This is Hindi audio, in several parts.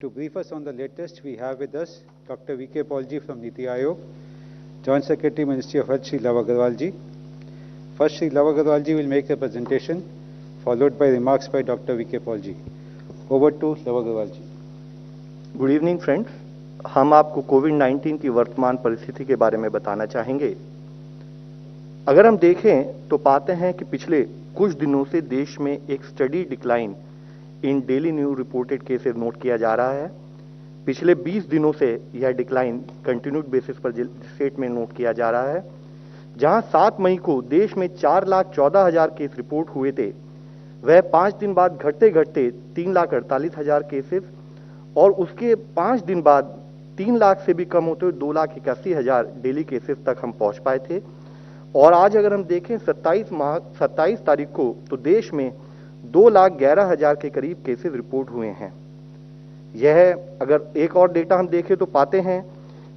To brief us on the latest, we have with us Dr. V.K. Paulji from Niti Aayog, Joint Secretary, Ministry of Health, Shri Love Agarwal ji. First, Shri Love Agarwal ji will make a presentation, followed by remarks by Dr. V.K. Paulji. Over to Love Agarwal ji. Good evening friends, हम आपको कोविड-19 की वर्तमान परिस्थिति के बारे में बताना चाहेंगे। अगर हम देखें तो पाते हैं कि पिछले कुछ दिनों से देश में एक study decline in daily new reported cases note किया जा रहा है। पिछले 20 दिनों से यह डिक्लाइन कंटिन्यूड बेसिस पर स्टेट में नोट किया जा रहा है। जहां 7 मई को देश में 4,14,000 केस रिपोर्ट हुए थे, वह 5 दिन बाद घटते घटते 3,48,000 केसेस और उसके 5 दिन बाद 3 लाख से भी कम होते हुए 2,81,000 डेली केसेस तक हम पहुंच पाए थे। और आज अगर हम देखें 27 तारीख को तो देश में 2,11,000 के करीब केसेस रिपोर्ट हुए हैं। यह अगर एक और डेटा हम देखें तो पाते हैं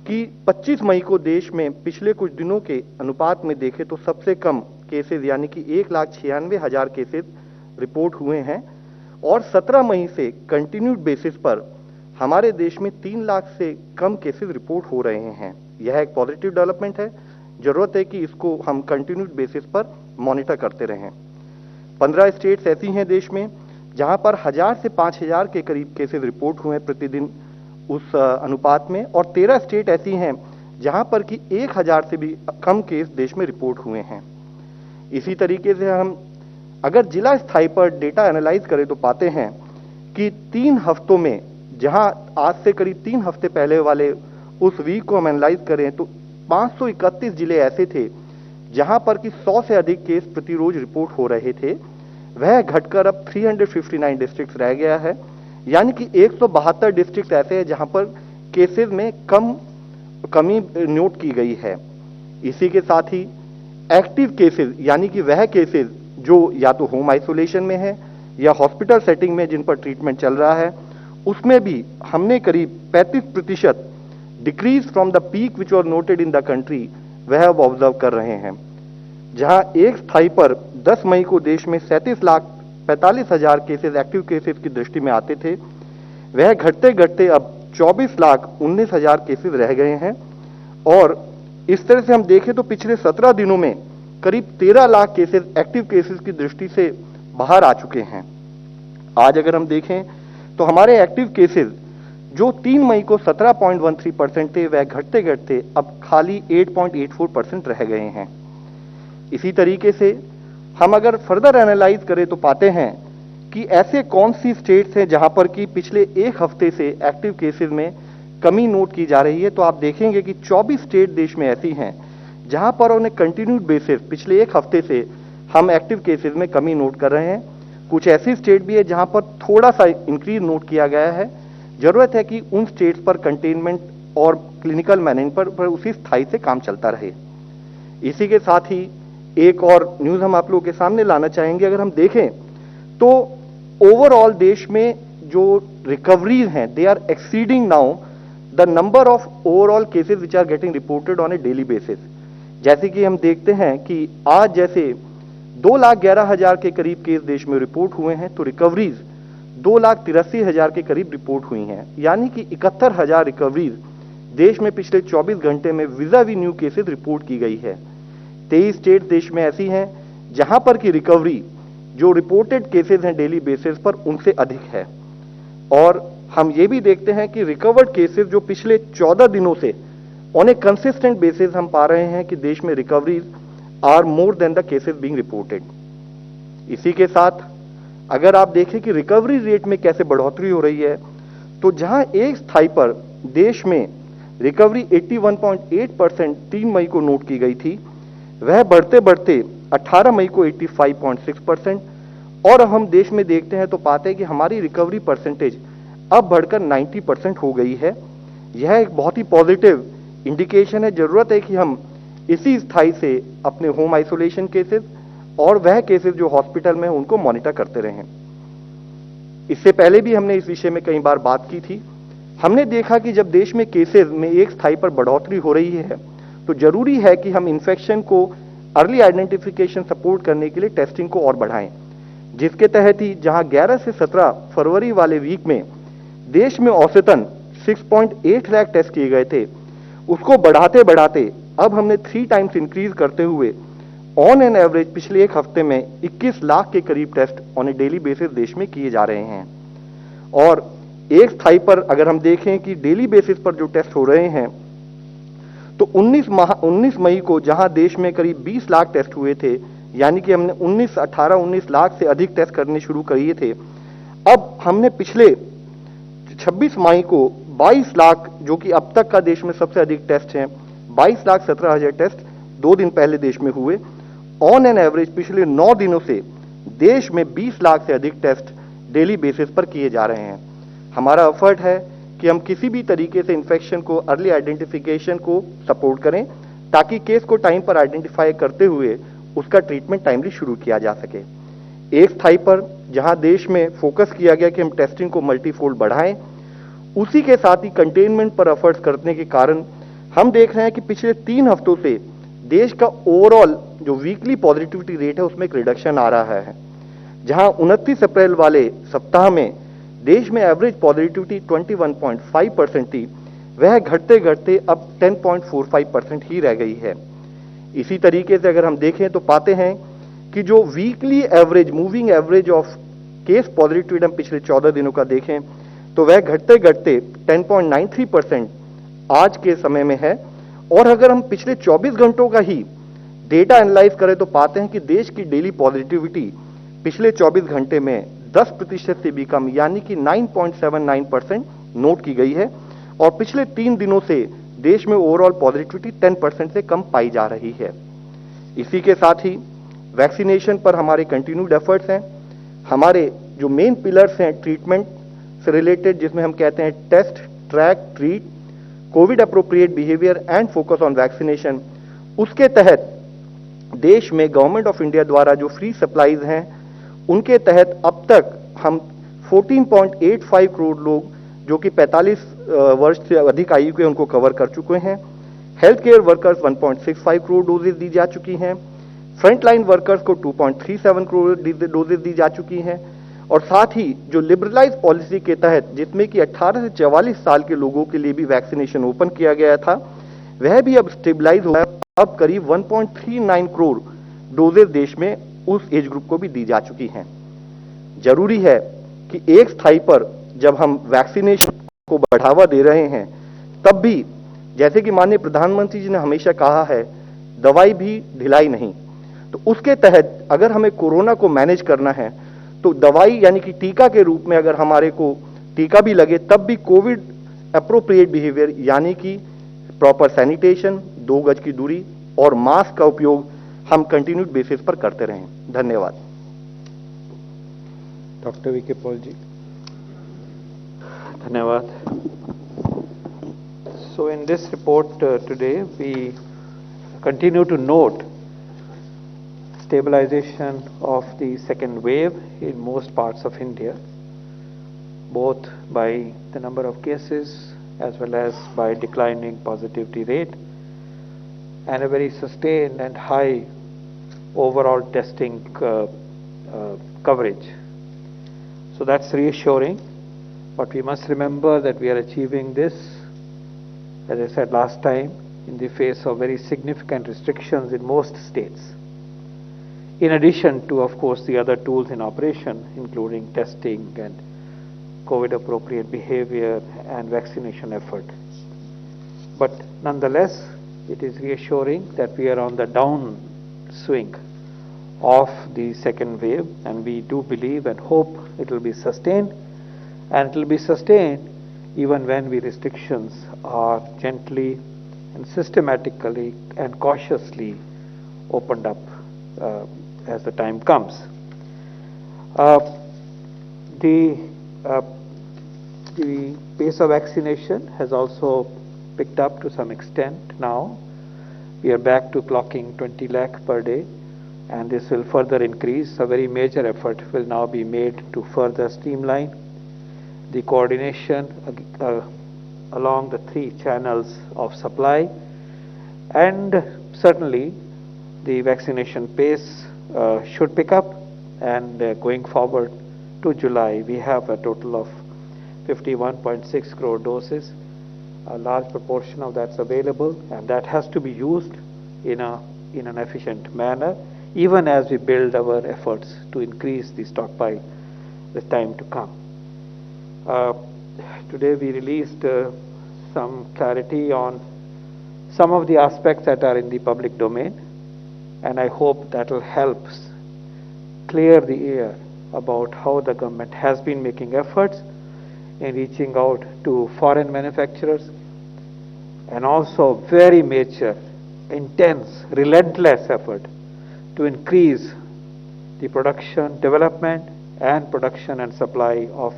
कि 25 मई को देश में पिछले कुछ दिनों के अनुपात में देखें तो सबसे कम केसेस यानी कि 1,96,000 केसेस रिपोर्ट हुए हैं। और 17 मई से कंटिन्यूड बेसिस पर हमारे देश में 3 लाख से कम केसेस रिपोर्ट हो रहे हैं। यह एक पॉजिटिव डेवलपमेंट है। जरूरत है कि इसको हम कंटिन्यूड बेसिस पर मॉनिटर करते रहें। 15 स्टेट्स ऐसी हैं देश में जहां पर 1000 से 5,000 के करीब केसेस रिपोर्ट हुए हैं प्रतिदिन उस अनुपात में, और 13 स्टेट ऐसी हैं जहां पर कि 1,000 से भी कम केस देश में रिपोर्ट हुए हैं। इसी तरीके से हम अगर जिला स्थाई पर डेटा एनालाइज करें तो पाते हैं कि 3 हफ्तों में, जहां आज से करीब 3 हफ्ते पहले वाले उस वीक को हम एनालाइज करें तो 531 जिले ऐसे थे जहां पर कि 100 से अधिक केस प्रति रोज रिपोर्ट हो रहे थे। वह घटकर अब 359 डिस्ट्रिक्ट रह गया है, यानी कि 172 डिस्ट्रिक्ट ऐसे हैं जहां पर केसेस में कमी नोट की गई है। इसी के साथ ही एक्टिव केसेस यानी कि वह केसेस जो या तो होम आइसोलेशन में है या हॉस्पिटल सेटिंग में जिन पर ट्रीटमेंट चल रहा है, उसमें भी हमने करीब 35% decrease from the peak which was noted in the country वह अब ऑब्जर्व कर रहे हैं। जहां एक स्थाई पर 10 मई को देश में 37,45,000 केसेस एक्टिव केसेस की दृष्टि में आते थे, वह घटते घटते अब 24,19,000 केसेस रह गए हैं। और इस तरह से हम देखें तो पिछले 17 दिनों में करीब 13 लाख केसेस एक्टिव केसेस की दृष्टि से बाहर आ चुके हैं। आज अगर हम देखें तो हमारे एक्टिव केसेस जो 3 मई को 17.13% थे, वह घटते घटते अब खाली 8.84% रह गए हैं। इसी तरीके से हम अगर फर्दर एनालाइज करें तो पाते हैं कि ऐसे कौन सी स्टेट्स हैं जहां पर कि पिछले 1 हफ्ते से एक्टिव केसेस में कमी नोट की जा रही है। तो आप देखेंगे कि 24 स्टेट देश में ऐसी हैं जहां पर उन्हें कंटिन्यूड बेसिस पिछले 1 हफ्ते से हम एक्टिव केसेस में कमी नोट कर रहे हैं। कुछ ऐसी स्टेट भी है जहां पर थोड़ा सा इंक्रीज नोट किया गया है। जरूरत है कि उन स्टेट्स पर कंटेनमेंट और क्लिनिकल मैनेजमेंट पर उसी स्थायी से काम चलता रहे। इसी के साथ ही एक और न्यूज हम आप लोगों के सामने लाना चाहेंगे। अगर हम देखें तो ओवरऑल देश में जो रिकवरीज हैं, they are exceeding now the number of overall cases which are getting reported on a daily basis. जैसे कि हम देखते हैं कि आज जैसे 2,11,000 के करीब केस देश में रिपोर्ट हुए हैं, तो रिकवरीज 2,83,000 के करीब रिपोर्ट हुई हैं, यानी कि 71,000 रिकवरीज देश में पिछले 24 घंटे में विज़ावी न्यू केसेस रिपोर्ट की गई है। 23 स्टेट देश में ऐसी हैं जहां पर की रिकवरी जो रिपोर्टेड केसेस हैं डेली बेसिस पर उनसे अधिक है। और हम ये भी देखते हैं कि रिकवर्ड केसेस जो पिछले 14 दिनों से ऑन ए कंसिस्टेंट बेसिस हम पा रहे हैं कि देश में recoveries are more than the cases being reported. इसी के साथ अगर आप देखें कि रिकवरी रेट में कैसे बढ़ोतरी हो रही है, तो जहां एक स्थाई पर देश में रिकवरी 81.8% 3 मई को नोट की गई थी, वह बढ़ते बढ़ते 18 मई को 85.6%, और हम देश में देखते हैं तो पाते हैं कि हमारी रिकवरी परसेंटेज अब बढ़कर 90% हो गई है। यह एक बहुत ही पॉजिटिव इंडिकेशन है। जरूरत है कि हम इसी स्थाई से अपने होम आइसोलेशन केसेस और वह केसेस जो हॉस्पिटल में उनको मॉनिटर करते रहें। इससे पहले भी हमने इस विषय में कई बार बात की थी। हमने देखा कि जब देश में केसेस में एक स्थाई पर बढ़ोतरी हो रही है तो जरूरी है कि हम इन्फेक्शन को अर्ली आइडेंटिफिकेशन सपोर्ट करने के लिए टेस्टिंग को और बढ़ाएं, जिसके तहत ही जहां 11 से 17 फरवरी वाले वीक में देश में औसतन 6.8 लाख टेस्ट किए गए थे, उसको बढ़ाते बढ़ाते अब हमने 3 टाइम्स इंक्रीज करते हुए ऑन एन एवरेज पिछले एक हफ्ते में 21 लाख के करीब test on a daily basis देश में किए जा रहे हैं। और एक स्थाई पर अगर हम देखें कि डेली बेसिस पर जो टेस्ट हो रहे हैं, तो 19 मई को जहां देश में करीब 20 लाख टेस्ट हुए थे, यानी कि हमने 19 लाख से अधिक टेस्ट करने शुरू किए थे, अब हमने पिछले 26 मई को 22 लाख, जो कि अब तक का देश में सबसे अधिक टेस्ट हैं, 22,17,000 टेस्ट 2 दिन पहले देश में हुए। ऑन एन एवरेज पिछले 9 दिनों से देश में 20 लाख से अधिक टेस्ट डेली बेसिस पर किए जा रहे हैं। हमारा एफर्ट है कि हम किसी भी तरीके से इन्फेक्शन को, अर्ली आइडेंटिफिकेशन को सपोर्ट करें, ताकि केस को टाइम पर आइडेंटिफाई करते हुए उसका ट्रीटमेंट टाइमली शुरू किया जा सके। एक स्थाई पर जहां देश में फोकस किया गया कि हम टेस्टिंग को मल्टीफोल्ड बढ़ाएं, उसी के साथ ही कंटेनमेंट पर एफर्ट्स करने के कारण हम देख रहे हैं कि पिछले 3 हफ्तों से देश का ओवरऑल जो वीकली पॉजिटिविटी रेट है उसमें एक रिडक्शन आ रहा है। जहां 29 अप्रैल वाले सप्ताह में देश में एवरेज पॉजिटिविटी 21.5% थी, वह घटते घटते अब 10.45% ही रह गई है। इसी तरीके से अगर हम देखें तो पाते हैं कि जो weekly average, moving average of case positivity हम पिछले 14 दिनों का देखें तो वह घटते घटते 10.93% आज के समय में है। और अगर हम पिछले 24 घंटों का ही डेटा एनालाइज करें तो पाते हैं कि देश की डेली पॉजिटिविटी पिछले 24 घंटे में 10% से भी कम, यानी कि 9.79% नोट की गई है। और पिछले 3 दिनों से देश में ओवरऑल पॉजिटिविटी 10% से कम पाई जा रही है। इसी के साथ ही वैक्सीनेशन पर हमारे कंटिन्यूड एफर्ट्स हैं। हमारे जो मेन पिलर्स हैं ट्रीटमेंट से रिलेटेड, जिसमें हम कहते हैं test, track, treat, Covid appropriate behaviour and focus on vaccination, उसके तहत देश में गवर्नमेंट ऑफ इंडिया द्वारा जो फ्री सप्लाईज हैं, उनके तहत अब तक हम 14.85 करोड़ लोग जो कि 45 वर्ष से अधिक आयु के उनको कवर कर चुके हैं। Health care workers 1.65 crore doses दी जा चुकी हैं। फ्रंटलाइन वर्कर्स को 2.37 करोड़ डोजेज दी जा चुकी हैं। और साथ ही जो लिबरलाइज पॉलिसी के तहत, जिसमें कि 18 से 44 साल के लोगों के लिए भी वैक्सीनेशन ओपन किया गया था, वह भी अब स्टेबलाइज हो गया। अब करीब 1.39 करोड़ डोजेज देश में उस एज ग्रुप को भी दी जा चुकी हैं। जरूरी है कि एक स्थाई पर जब हम वैक्सीनेशन को बढ़ावा दे रहे हैं, तब भी जैसे कि माननीय प्रधानमंत्री जी ने हमेशा कहा है, दवाई भी ढिलाई नहीं। तो उसके तहत अगर हमें कोरोना को मैनेज करना है तो दवाई यानी कि टीका के रूप में अगर हमारे को टीका भी लगे, तब भी कोविड अप्रोप्रिएट बिहेवियर यानी कि प्रॉपर सैनिटेशन, 2 गज की दूरी और मास्क का उपयोग हम कंटिन्यूड बेसिस पर करते रहें। धन्यवाद। डॉक्टर वीके पॉल जी। धन्यवाद। So in this report today we continue to note stabilization of the second wave in most parts of India, both by the number of cases as well as by declining positivity rate, and a very sustained and high overall testing coverage. So that's reassuring, but we must remember that we are achieving this, as I said last time, in the face of very significant restrictions in most states. In addition to, of course, the other tools in operation, including testing and COVID appropriate behavior and vaccination effort. But nonetheless, it is reassuring that we are on the downswing of the second wave, and we do believe and hope it will be sustained, and it will be sustained even when the restrictions are gently and systematically and cautiously opened up as the time comes. The pace of vaccination has also picked up to some extent now. We are back to clocking 20 lakh per day, and this will further increase. A very major effort will now be made to further streamline the coordination along the 3 channels of supply, and certainly the vaccination pace should pick up, and going forward to July we have a total of 51.6 crore doses. A large proportion of that's available, and that has to be used in an efficient manner, even as we build our efforts to increase the stockpile with time to come. Today we released some clarity on some of the aspects that are in the public domain, and I hope that will help clear the air about how the government has been making efforts in reaching out to foreign manufacturers, and also very major, intense, relentless effort to increase the production, development, and production and supply of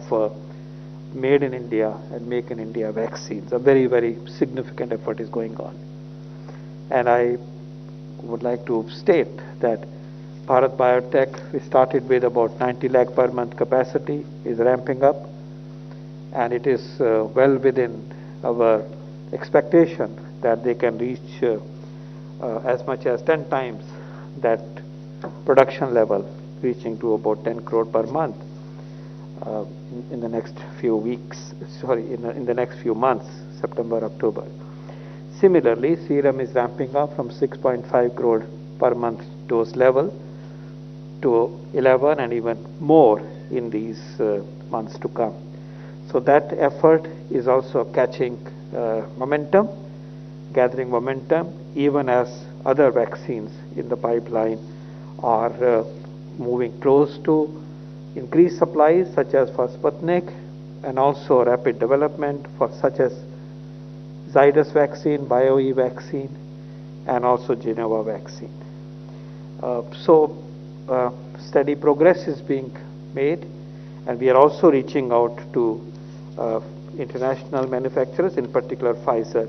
made in India and make in India vaccines. A very, very significant effort is going on. And I would like to state that Bharat Biotech, we started with about 90 lakh per month capacity, is ramping up, and it is well within our expectation that they can reach as much as 10 times that production level, reaching to about 10 crore per month in the next few weeks, in the next few months, September, October. Similarly, Serum is ramping up from 6.5 crore per month dose level to 11 and even more in these months to come. So that effort is also catching momentum, gathering momentum, even as other vaccines in the pipeline are moving close to increased supplies, such as for Sputnik, and also rapid development for such as Zydus vaccine, BioE vaccine, and also Genova vaccine. Steady progress is being made, and we are also reaching out to international manufacturers, in particular Pfizer,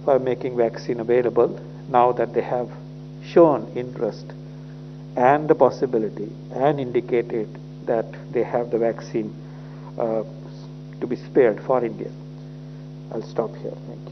for making vaccine available now that they have shown interest and the possibility and indicated that they have the vaccine to be spared for India. I'll stop here. Thank you.